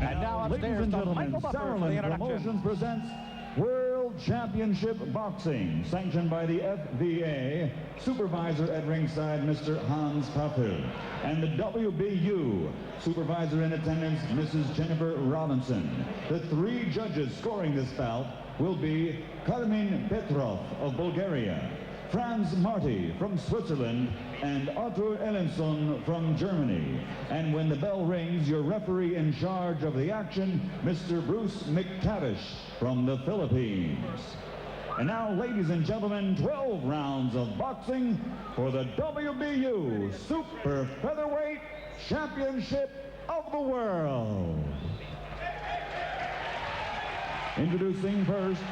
And now upstairs, ladies and gentlemen, Michael Buffer for the introduction. Promotions presents World Championship Boxing, sanctioned by the FVA, supervisor at ringside, Mr. Hans Pappel, and the WBU, supervisor in attendance, Mrs. Jennifer Robinson. The three judges scoring this bout will be Carmen Petrov of Bulgaria, Franz Marty from Switzerland, and Artur Ellenson from Germany. And when the bell rings, your referee in charge of the action, Mr. Bruce McTavish from the Philippines. And now, ladies and gentlemen, 12 rounds of boxing for the WBU Super Featherweight Championship of the World. Introducing first,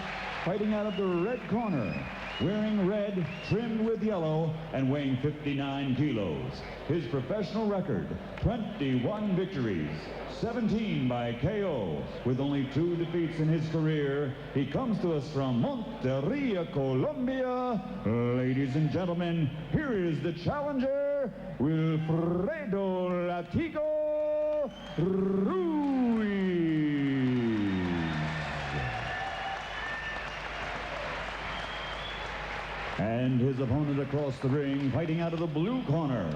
fighting out of the red corner, wearing red, trimmed with yellow, and weighing 59 kilos. His professional record, 21 victories, 17 by KO, with only 2 defeats in his career. He comes to us from Monterrey, Colombia. Ladies and gentlemen, here is the challenger, Wilfredo Latigo Ruiz. And his opponent across the ring, fighting out of the blue corner,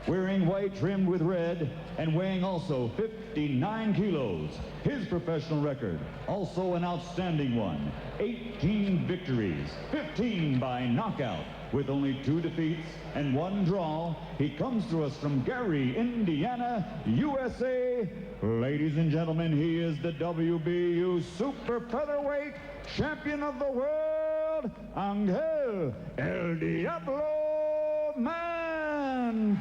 wearing white trimmed with red and weighing also 59 kilos. His professional record, also an outstanding one, 18 victories, 15 by knockout, with only 2 defeats and 1 draw. He comes to us from Gary, Indiana, USA. Ladies and gentlemen, he is the WBU Super Featherweight Champion of the World, Angel El Diablo Manfredy.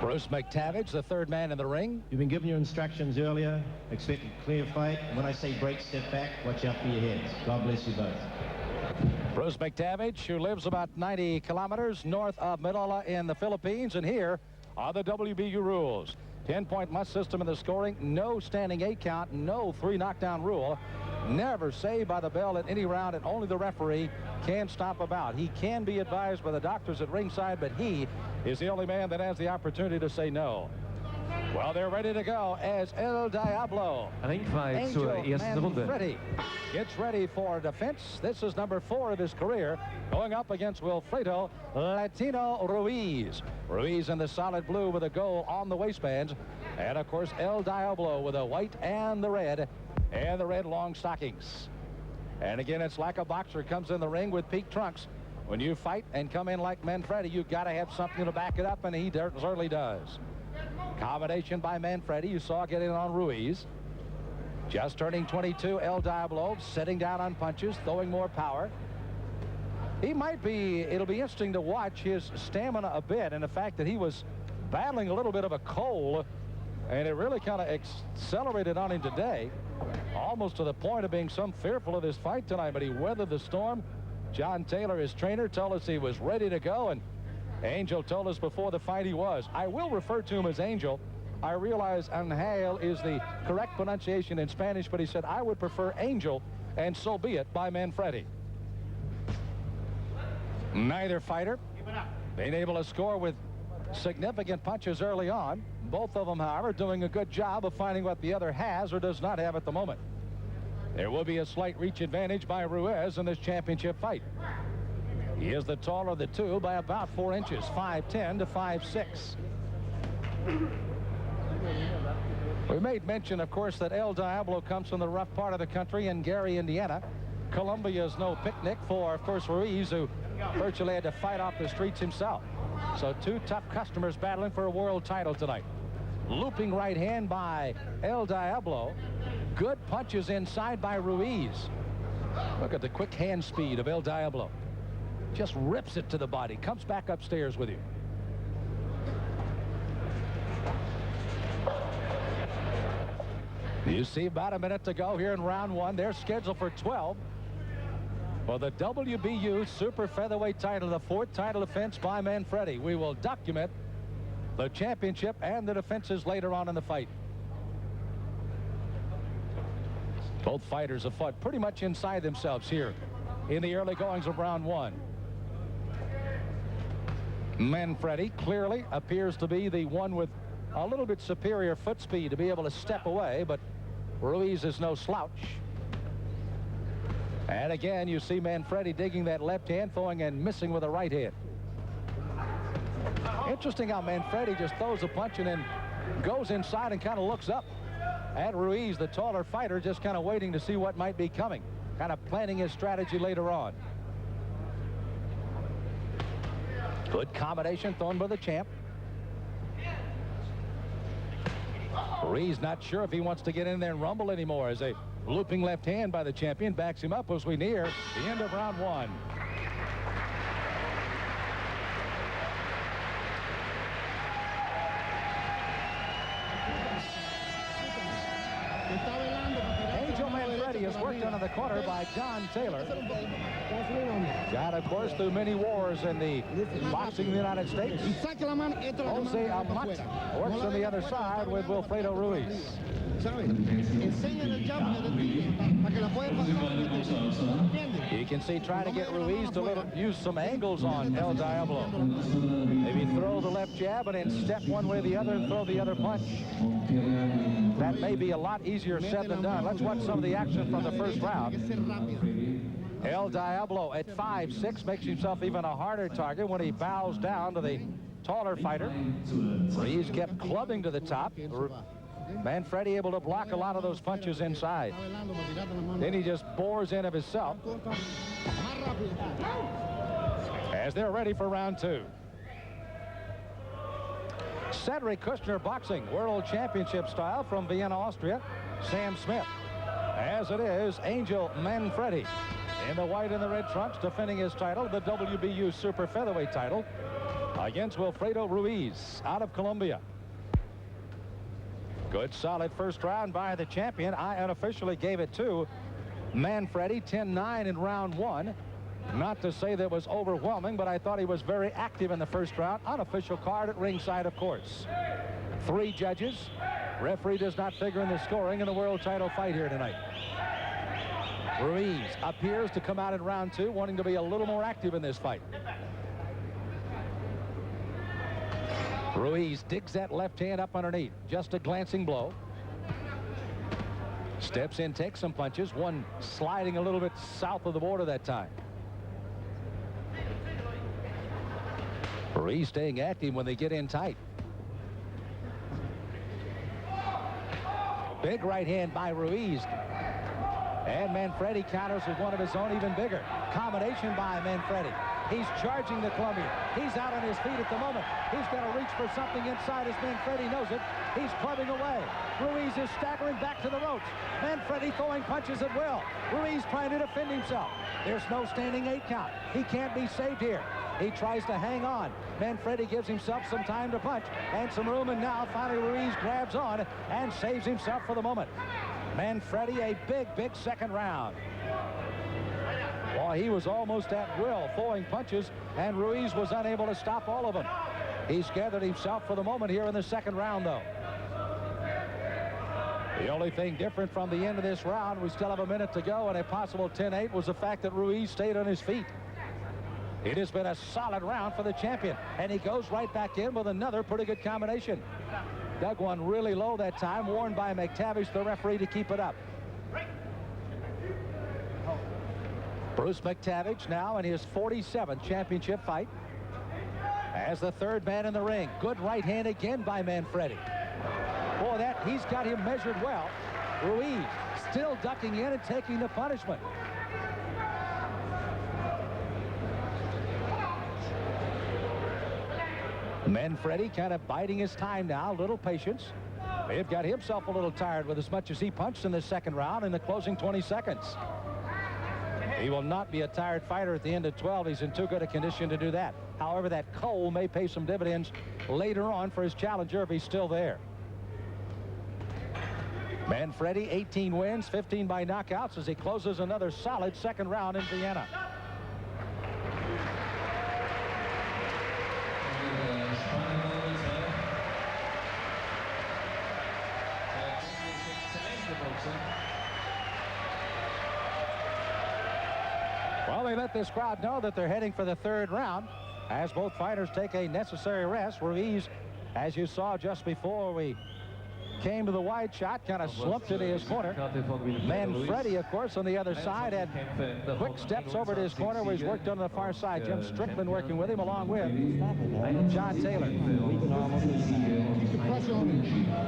Bruce McTavish, the third man in the ring. You've been given your instructions earlier. Expect a clear fight. When I say break, step back. Watch out for your heads. God bless you both. Bruce McTavish, who lives about 90 kilometers north of Manila in the Philippines. And here are the WBU rules. 10-point must system in the scoring. No standing 8 count. No 3 knockdown rule. Never saved by the bell at any round, and only the referee can stop a bout. He can be advised by the doctors at ringside, but he is the only man that has the opportunity to say no. Well, they're ready to go as El Diablo. Manfredy gets ready for defense. This is number 4 of his career, going up against Wilfredo Latino Ruiz. Ruiz in the solid blue with a gold on the waistbands. And, of course, El Diablo with the white and the red long stockings. And again, it's like a boxer comes in the ring with peak trunks. When you fight and come in like Manfredy, you've got to have something to back it up, and he certainly does. Combination by Manfredy, you saw get in on Ruiz. Just turning 22, El Diablo sitting down on punches, throwing more power. He might be, it'll be interesting to watch his stamina a bit, and the fact that he was battling a little bit of a cold, and it really kind of accelerated on him today, almost to the point of being some fearful of this fight tonight, but he weathered the storm. John Taylor, his trainer, told us he was ready to go, and Angel told us before the fight he was. I will refer to him as Angel. I realize Angel is the correct pronunciation in Spanish, but he said, I would prefer Angel, and so be it by Manfredy. Neither fighter being able to score with significant punches early on. Both of them, however, doing a good job of finding what the other has or does not have at the moment. There will be a slight reach advantage by Ruiz in this championship fight. He is the taller of the two by about 4 inches, 5'10" to 5'6". We made mention, of course, that El Diablo comes from the rough part of the country in Gary, Indiana. Colombia is no picnic for, of course, Ruiz, who virtually had to fight off the streets himself. So 2 tough customers battling for a world title tonight. Looping right hand by El Diablo. Good punches inside by Ruiz. Look at the quick hand speed of El Diablo. Just rips it to the body. Comes back upstairs with you. You see about a minute to go here in round 1. They're scheduled for 12. For the WBU Super Featherweight title, the 4th title defense by Manfredy. We will document the championship and the defenses later on in the fight. Both fighters have fought pretty much inside themselves here in the early goings of round one. Manfredy clearly appears to be the one with a little bit superior foot speed to be able to step away, but Ruiz is no slouch. And again, you see Manfredy digging that left hand, throwing and missing with a right hand. Interesting how Manfredy just throws a punch and then goes inside and kind of looks up at Ruiz, the taller fighter, just kind of waiting to see what might be coming, kind of planning his strategy later on. Good combination thrown by the champ. Ruiz not sure if he wants to get in there and rumble anymore, as a looping left hand by the champion backs him up as we near the end of round one. Manfredy is worked on in the corner by John Taylor. John, of course, through many wars in the boxing of the United States. Jose Amat works on the other side with Wilfredo Ruiz. You can see trying to get Ruiz to use some angles on El Diablo. Maybe throw the left jab and then step one way or the other and throw the other punch. That may be a lot easier said than done. Let's watch some of the action from the first round. El Diablo at 5'6" makes himself even a harder target when he bows down to the taller fighter. Ruiz kept clubbing to the top. Manfredy able to block a lot of those punches inside. Then he just bores in of himself. As they're ready for round two. Cedric Kushner boxing, world championship style from Vienna, Austria. Sam Smith. As it is, Angel Manfredy in the white and the red trunks, defending his title, the WBU super featherweight title, against Wilfredo Ruiz out of Colombia. Good solid first round by the champion. I unofficially gave it to Manfredy, 10-9 in round one. Not to say that it was overwhelming, but I thought he was very active in the first round. Unofficial card at ringside, of course. 3 judges. Referee does not figure in the scoring in the world title fight here tonight. Ruiz appears to come out in round two wanting to be a little more active in this fight. Ruiz digs that left hand up underneath. Just a glancing blow. Steps in, takes some punches. One sliding a little bit south of the border that time. Ruiz staying active when they get in tight. Big right hand by Ruiz. And Manfredy counters with one of his own, even bigger. Combination by Manfredy. He's charging the Colombian. He's out on his feet at the moment. He's got to reach for something inside as Manfredy knows it. He's clubbing away. Ruiz is staggering back to the ropes. Manfredy throwing punches at will. Ruiz trying to defend himself. There's no standing 8 count. He can't be saved here. He tries to hang on. Manfredy gives himself some time to punch and some room, and now finally Ruiz grabs on and saves himself for the moment. Manfredy, a big second round. Boy, he was almost at will throwing punches, and Ruiz was unable to stop all of them. He's gathered himself for the moment here in the second round, though. The only thing different from the end of this round, we still have a minute to go, and a possible 10-8, was the fact that Ruiz stayed on his feet. It has been a solid round for the champion, and he goes right back in with another pretty good combination. Dug one really low that time, warned by McTavish, the referee, to keep it up. Bruce McTavish now in his 47th championship fight as the third man in the ring. Good right hand again by Manfredy. Boy, he's got him measured well. Ruiz still ducking in and taking the punishment. Manfredy kind of biding his time now, a little patience. May have got himself a little tired with as much as he punched in the second round in the closing 20 seconds. He will not be a tired fighter at the end of 12. He's in too good a condition to do that. However, that cold may pay some dividends later on for his challenger if he's still there. Manfredy, 18 wins, 15 by knockouts as he closes another solid second round in Vienna. Well, they let this crowd know that they're heading for the third round as both fighters take a necessary rest. Ruiz, as you saw just before we came to the wide shot, kind of slumped into his corner. Manfredy, of course, on the other side, had quick steps over to his corner where he's worked on the far side. Jim Strickland working with him, along with John Taylor.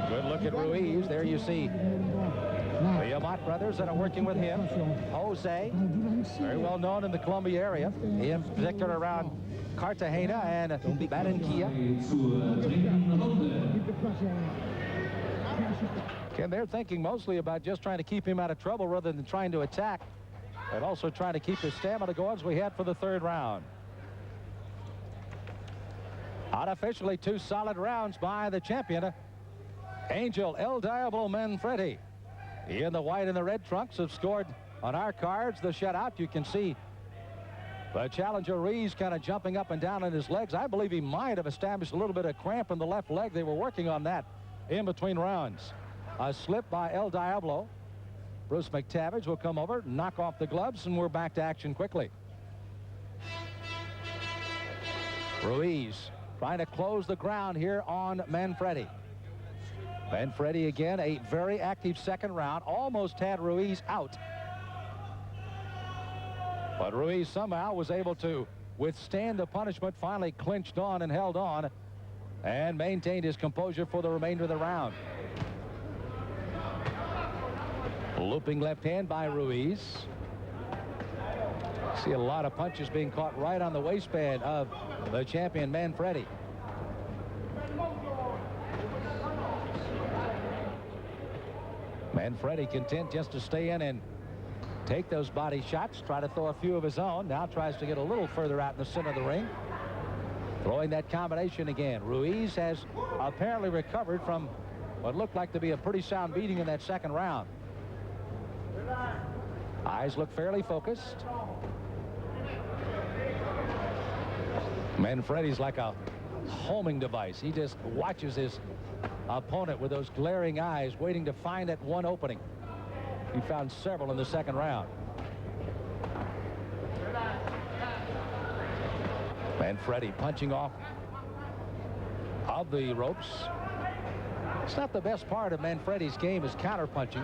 Good look at Ruiz. There you see the Amat brothers that are working with him. Jose, very well known in the Colombia area, in particular around Cartagena and Barranquilla. And they're thinking mostly about just trying to keep him out of trouble rather than trying to attack, and also trying to keep his stamina going as we head for the third round. Unofficially, 2 solid rounds by the champion, Angel El Diablo Manfredy. He and the white and the red trunks have scored on our cards the shutout. You can see the challenger Ruiz kind of jumping up and down on his legs. I believe he might have established a little bit of cramp in the left leg. They were working on that in between rounds. A slip by El Diablo. Bruce McTavish will come over, knock off the gloves, and we're back to action quickly. Ruiz trying to close the ground here on Manfredy. Manfredy again, a very active second round, almost had Ruiz out. But Ruiz somehow was able to withstand the punishment, finally clinched on and held on, and maintained his composure for the remainder of the round. Looping left hand by Ruiz. See a lot of punches being caught right on the waistband of the champion Manfredy. Manfredy content just to stay in and take those body shots, try to throw a few of his own. Now tries to get a little further out in the center of the ring. Throwing that combination again. Ruiz has apparently recovered from what looked like to be a pretty sound beating in that second round. Eyes look fairly focused. Manfredy's like a homing device. He just watches his opponent with those glaring eyes, waiting to find that one opening. He found several in the second round. Manfredy punching off of the ropes. It's not the best part of Manfredy's game is counter-punching.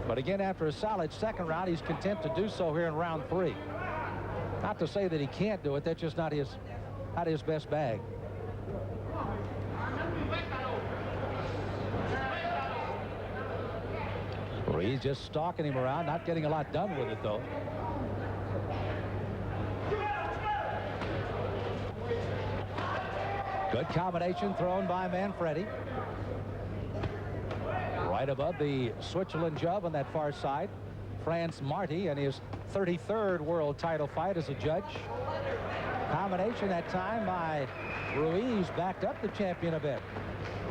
But again, after a solid second round, he's content to do so here in round 3. Not to say that he can't do it. That's just not his best bag. Ruiz just stalking him around, not getting a lot done with it, though. Good combination thrown by Manfredy. Right above the Switzerland jub on that far side. France Marty and his 33rd world title fight as a judge. Combination that time by Ruiz backed up the champion a bit.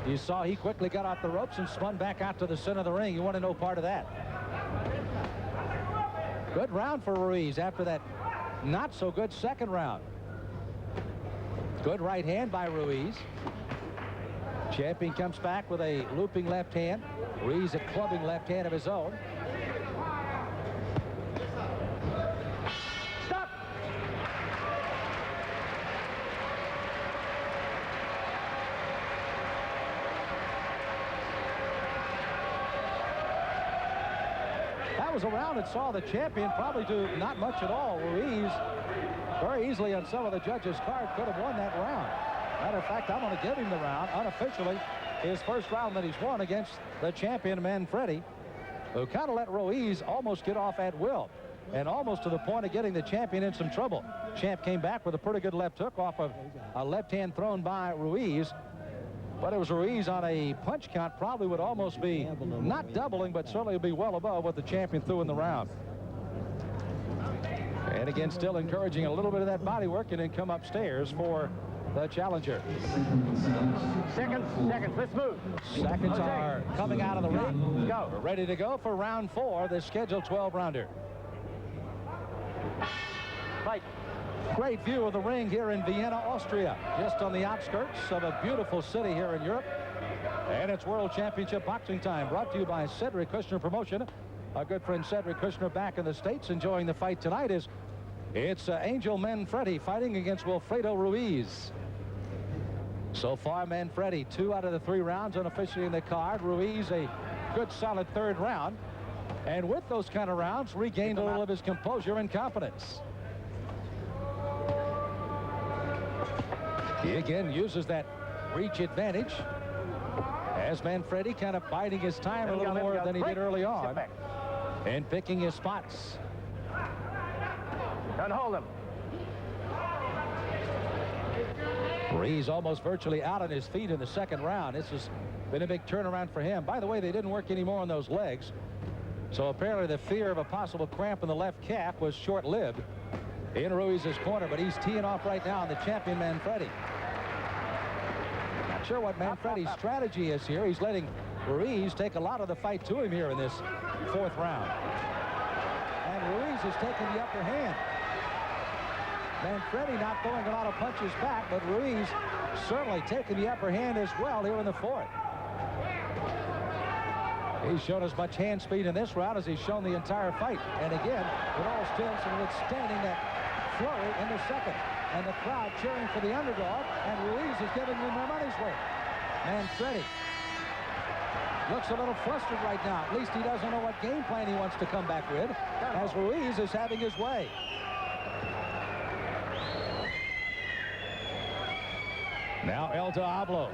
You saw he quickly got off the ropes and spun back out to the center of the ring. You want to know part of that. Good round for Ruiz after that not so good second round. Good right hand by Ruiz. Champion comes back with a looping left hand. Ruiz a clubbing left hand of his own. Stop! That was a round that saw the champion probably do not much at all. Ruiz very easily on some of the judges' card could have won that round. Matter of fact, I'm going to give him the round unofficially. His first round that he's won against the champion Manfredy, who kind of let Ruiz almost get off at will and almost to the point of getting the champion in some trouble. Champ came back with a pretty good left hook off of a left hand thrown by Ruiz, but it was Ruiz on a punch count, probably would almost be not doubling, but certainly be well above what the champion threw in the round. And again, still encouraging a little bit of that body work and then come upstairs for the challenger. Seconds, let's move. Seconds are coming out of the ring. Go. We're ready to go for round 4, the scheduled 12-rounder. Fight. Great view of the ring here in Vienna, Austria, just on the outskirts of a beautiful city here in Europe. And it's World Championship boxing time, brought to you by Cedric Kushner Promotion our good friend Cedric Kushner back in the States enjoying the fight tonight. It's Angel Manfredy fighting against Wilfredo Ruiz. So far, Manfredy 2 out of the 3 rounds unofficially in the card. Ruiz a good solid 3rd round. And with those kind of rounds, regained a little of his composure and confidence. He again uses that reach advantage as Manfredy kind of biding his time a little more than he did early on and picking his spots. Don't hold him. Ruiz almost virtually out on his feet in the 2nd round. This has been a big turnaround for him. By the way, they didn't work anymore on those legs. So apparently the fear of a possible cramp in the left calf was short-lived in Ruiz's corner, but he's teeing off right now on the champion Manfredy. Not sure what Manfredy's strategy is here. He's letting Ruiz take a lot of the fight to him here in this 4th round. And Ruiz is taking the upper hand. Manfredy not throwing a lot of punches back, but Ruiz certainly taking the upper hand as well here in the 4th. He's shown as much hand speed in this round as he's shown the entire fight. And again, it all stems from withstanding that flurry in the 2nd. And the crowd cheering for the underdog, and Ruiz is giving him their money's worth. Manfredy looks a little flustered right now. At least he doesn't know what game plan he wants to come back with, as Ruiz is having his way. Now El Diablo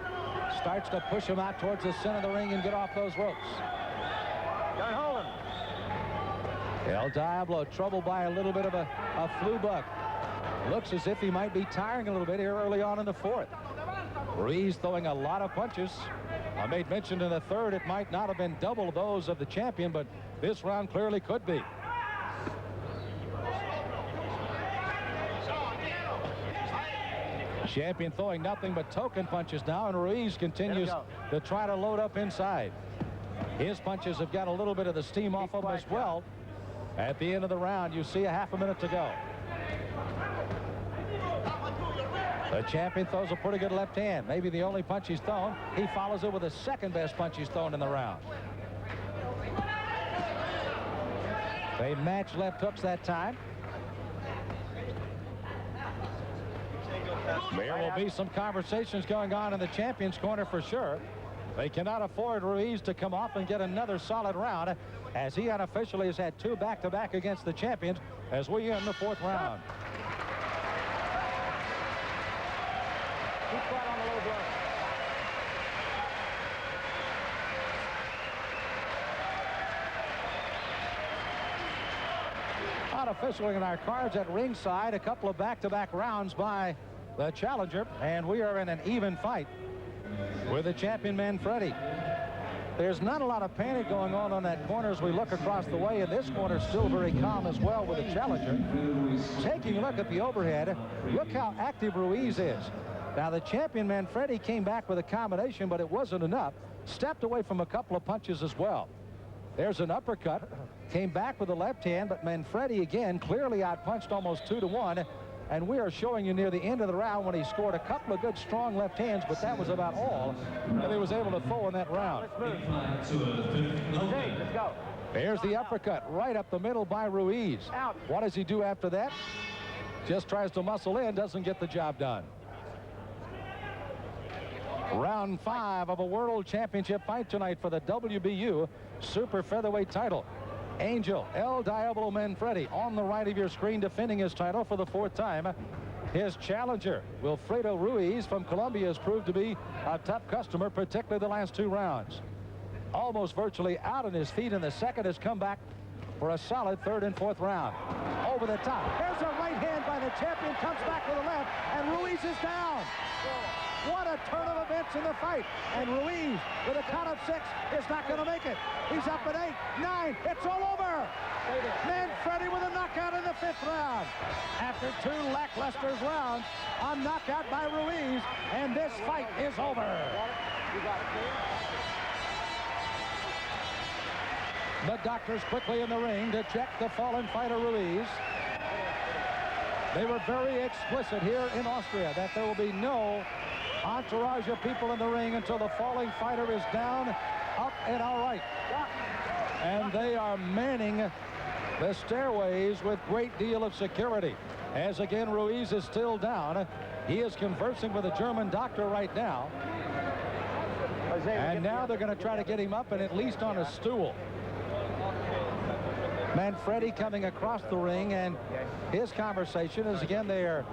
starts to push him out towards the center of the ring and get off those ropes. Don't hold him. El Diablo troubled by a little bit of a flu bug. Looks as if he might be tiring a little bit here early on in the 4th. Ruiz throwing a lot of punches. I made mention in the 3rd it might not have been double those of the champion, but this round clearly could be. Champion throwing nothing but token punches now, and Ruiz continues to try to load up inside. His punches have got a little bit of the steam off of him as well. At the end of the round, you see a half a minute to go. The champion throws a pretty good left hand. Maybe the only punch he's thrown. He follows it with the 2nd best punch he's thrown in the round. They match left hooks that time. There will be some conversations going on in the champion's corner for sure. They cannot afford Ruiz to come off and get another solid round, as he unofficially has had 2 back-to-back against the champions as we end the 4th round. Keep quiet on the low blow. Unofficially in our cards at ringside, a couple of back-to-back rounds by the challenger, and we are in an even fight with the champion Manfredy. There's not a lot of panic going on that corner as we look across the way, and this corner is still very calm as well with the challenger. Taking a look at the overhead, look how active Ruiz is. Now the champion Manfredy came back with a combination, but it wasn't enough. Stepped away from a couple of punches as well. There's an uppercut, came back with the left hand, but Manfredy again clearly outpunched almost 2-1. And we are showing you near the end of the round when he scored a couple of good strong left hands, but that was about all that he was able to throw in that round. Okay, let's go. There's the uppercut right up the middle by Ruiz. Out. What does he do after that? Just tries to muscle in, doesn't get the job done. Round 5 of a World Championship fight tonight for the WBU Super Featherweight title. Angel El Diablo Manfredy on the right of your screen, defending his title for the 4th time. His challenger, Wilfredo Ruiz from Colombia, has proved to be a tough customer, particularly the last 2 rounds. Almost virtually out on his feet in the 2nd, has come back for a solid 3rd and 4th round. Over the top. There's a right hand by the champion, comes back with a left, and Ruiz is down. What a turn of events in the fight. And Ruiz, with a count of 6, is not going to make it. He's up at 8, 9. It's all over. Manfredy with a knockout in the 5th round. After 2 lackluster rounds, a knockout by Ruiz, and this fight is over. The doctors quickly in the ring to check the fallen fighter Ruiz. They were very explicit here in Austria that there will be no entourage of people in the ring until the falling fighter is down, up, and all right. and they are manning the stairways with great deal of security. As again, Ruiz is still down. He is conversing with a German doctor right now. And now they're going to try to get him up and at least on a stool. Manfredy coming across the ring, and his conversation is, again, they are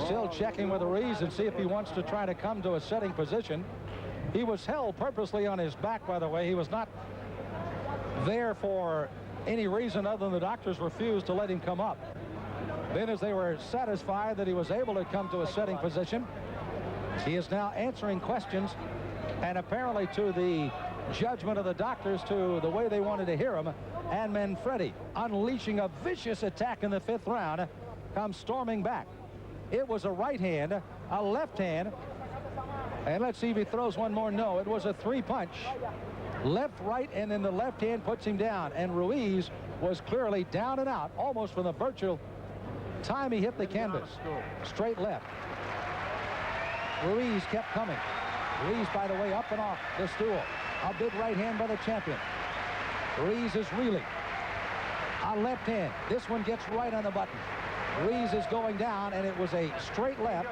still checking with Ruiz and see if he wants to try to come to a sitting position. He was held purposely on his back, by the way. He was not there for any reason other than the doctors refused to let him come up. Then, as they were satisfied that he was able to come to a sitting position, he is now answering questions, and apparently to the judgment of the doctors, to the way they wanted to hear him. And Manfredy, unleashing a vicious attack in the 5th round, comes storming back. It was a right hand, a left hand, and let's see if he throws one more. No, it was a 3-punch. Left, right, and then the left hand puts him down. And Ruiz was clearly down and out, almost from the virtual time he hit the canvas. Straight left. Ruiz kept coming. Ruiz, by the way, up and off the stool. A big right hand by the champion. Ruiz is reeling. A left hand. This one gets right on the button. Ruiz is going down, and it was a straight left,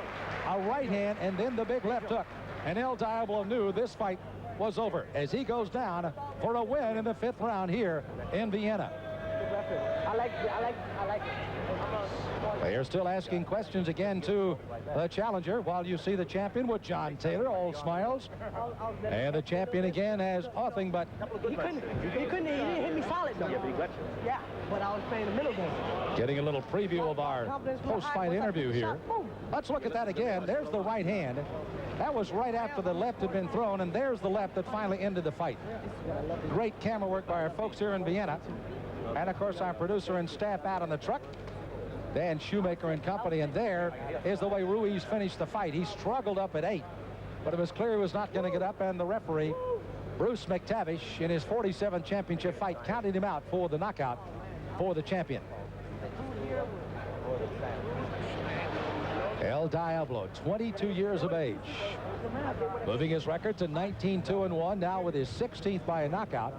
a right hand, and then the big left hook. And El Diablo knew this fight was over as he goes down for a win in the 5th round here in Vienna. I like it. They are still asking questions again to the challenger while you see the champion with John Taylor, all smiles. And the champion again has nothing but... He didn't hit me solid, though. Yeah, but he got you. Yeah, but I was playing the middle game. Getting a little preview of our post-fight interview here. Let's look at that again. There's the right hand. That was right after the left had been thrown, and there's the left that finally ended the fight. Great camera work by our folks here in Vienna. And, of course, our producer and staff out on the truck, Dan Shoemaker and company, and there is the way Ruiz finished the fight. He struggled up at 8, but it was clear he was not going to get up, and the referee, Bruce McTavish, in his 47th championship fight, counted him out for the knockout for the champion. El Diablo, 22 years of age, moving his record to 19-2-1, now with his 16th by a knockout,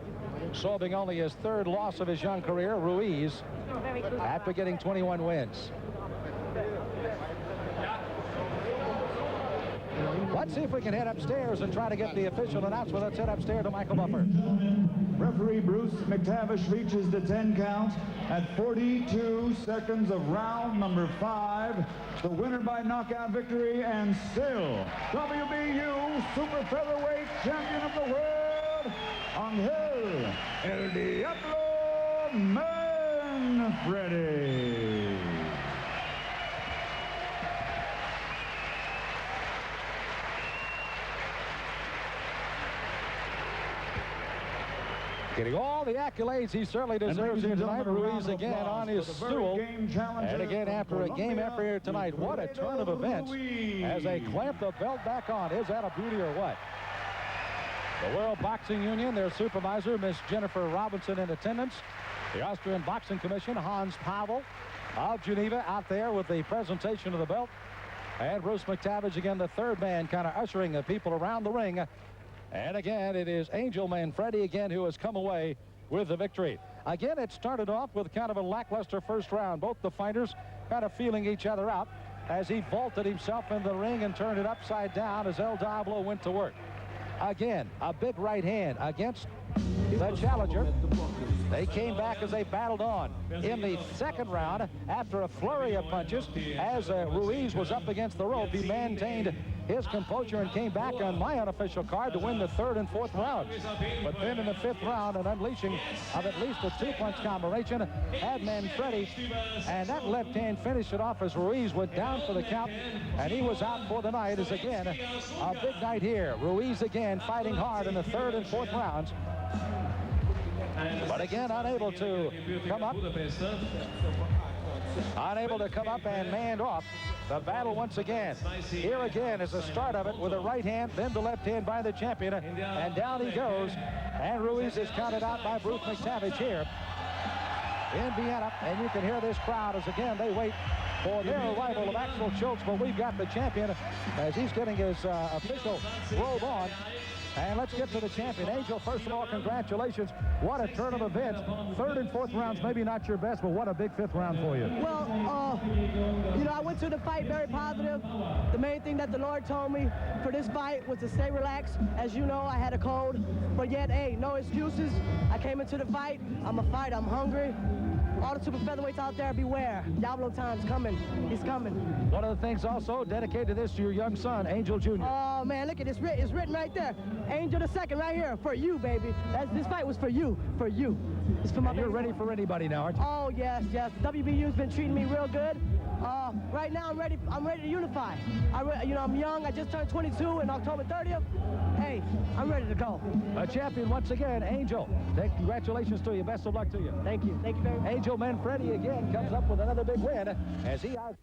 solving only his 3rd loss of his young career. Ruiz, after getting 21 wins. Let's see if we can head upstairs and try to get the official announcement. Let's head upstairs to Michael Buffer. Referee Bruce McTavish reaches the 10 count at 42 seconds of round number 5. The winner by knockout victory, and still WBU Super Featherweight Champion of the World, Angel El Diablo Manfredy. Getting all the accolades he certainly deserves here tonight. Ruiz again on his stool. And again after a game effort here tonight. What a turn of events as they clamp the belt back on. Is that a beauty or what? The World Boxing Union, their supervisor, Miss Jennifer Robinson, in attendance. The Austrian Boxing Commission, Hans Pavel of Geneva, out there with the presentation of the belt. And Bruce McTavish, again, the 3rd man, kind of ushering the people around the ring. And again, it is Angel Manfredy again who has come away with the victory. Again, it started off with kind of a lackluster 1st round. Both the fighters kind of feeling each other out as he vaulted himself in the ring and turned it upside down as El Diablo went to work. Again, a big right hand against the challenger. They came back as they battled on in the 2nd round after a flurry of punches. As Ruiz was up against the rope, he maintained his composure and came back on my unofficial card to win the 3rd and 4th rounds. But then in the 5th round, an unleashing of at least a 2-punch combination had Manfredy, and that left hand finished it off as Ruiz went down for the count, and he was out for the night. As again, a big night here. Ruiz again fighting hard in the 3rd and 4th rounds, but again unable to come up. Unable to come up and manned off the battle once again. Here again is the start of it with a right hand, then the left hand by the champion, and down he goes. And Ruiz is counted out by Bruce McTavish here in Vienna. And you can hear this crowd as again they wait for their arrival of Axel Schultz. But we've got the champion as he's getting his official robe on. And let's get to the champion. Angel, first of all, congratulations. What a turn of events. Third and fourth rounds, maybe not your best, but what a big fifth round for you. Well, you know, I went to the fight very positive. The main thing that the Lord told me for this fight was to stay relaxed. As you know, I had a cold, but yet, hey, no excuses. I came into the fight. I'm a fighter. I'm hungry. All the super featherweights out there, beware. Diablo time's coming. He's coming. One of the things also dedicated this to your young son, Angel Jr. Oh, man, look at this. It's written right there. Angel II right here. For you, baby. This fight was for you. For you. It's for my You're ready for anybody now, aren't you? Oh, yes, yes. WBU's been treating me real good. Right now, I'm ready to unify. You know, I'm young. I just turned 22 on October 30th. Hey, I'm ready to go. A champion once again, Angel. Congratulations to you. Best of luck to you. Thank you. Thank you very much. Angel Manfredy again comes up with another big win as he